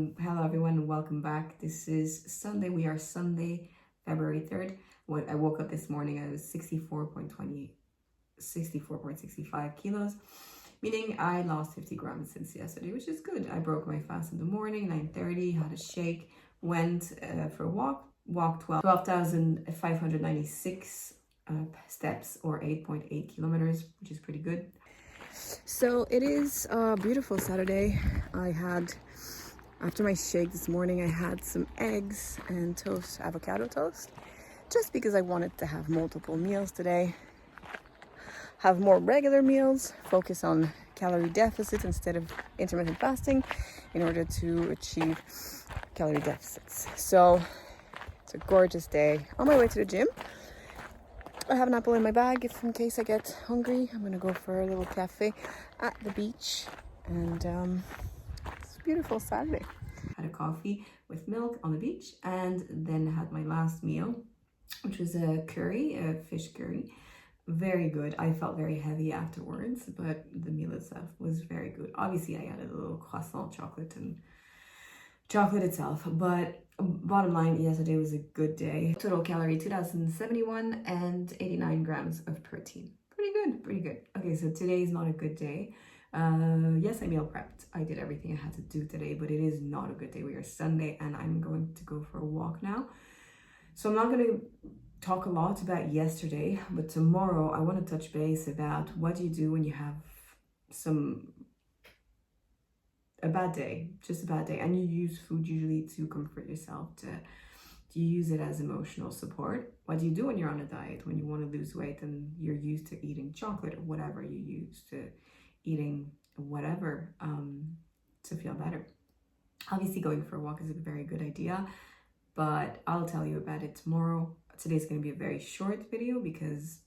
Hello everyone and welcome back. This is Sunday. We are Sunday, February 3rd. When I woke up this morning, I was 64.65 kilos, meaning I lost 50 grams since yesterday, which is good. I broke my fast in the morning, 9:30, had a shake, went for a walked 12,596 steps or 8.8 kilometers, which is pretty good. So it is a beautiful Saturday. After my shake this morning, I had some eggs and toast, avocado toast, just because I wanted to have multiple meals today, have more regular meals, focus on calorie deficit instead of intermittent fasting in order to achieve calorie deficits. So it's a gorgeous day. On my way to the gym. I have an apple in my bag if in case I get hungry. I'm gonna go for a little cafe at the beach, and it's a beautiful Saturday. Had a coffee with milk on the beach, and then had my last meal, which was a fish curry. Very good. I felt very heavy afterwards, but the meal itself was very good. Obviously, I added a little croissant chocolate itself, but bottom line, yesterday was a good day. Total calorie 2071 and 89 grams of protein. Pretty good. Okay, so today is not a good day. Yes, I meal prepped. I did everything I had to do today, but it is not a good day. We are Sunday and I'm going to go for a walk now. So I'm not going to talk a lot about yesterday, but tomorrow I want to touch base about what do you do when you have a bad day, just a bad day, and you use food usually to comfort yourself. Do you use it as emotional support? What do you do when you're on a diet, when you want to lose weight and you're used to eating chocolate or whatever you use to eating whatever to feel better? Obviously, going for a walk is a very good idea, but I'll tell you about it tomorrow. Today's going to be a very short video because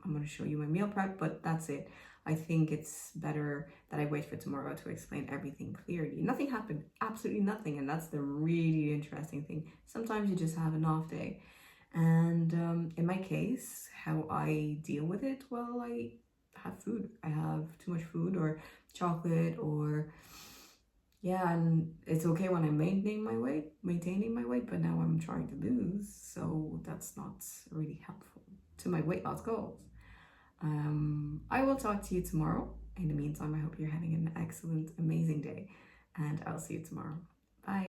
I'm going to show you my meal prep, but that's it. I think it's better that I wait for tomorrow to explain everything clearly. Nothing happened, absolutely nothing, and that's the really interesting thing. Sometimes you just have an off day, and in my case, how I deal with it, well, I have food. I have too much food or chocolate or and it's okay when I'm maintaining my weight, but now I'm trying to lose, so that's not really helpful to my weight loss goals. I will talk to you tomorrow. In the meantime, I hope you're having an excellent, amazing day, and I'll see you tomorrow. Bye.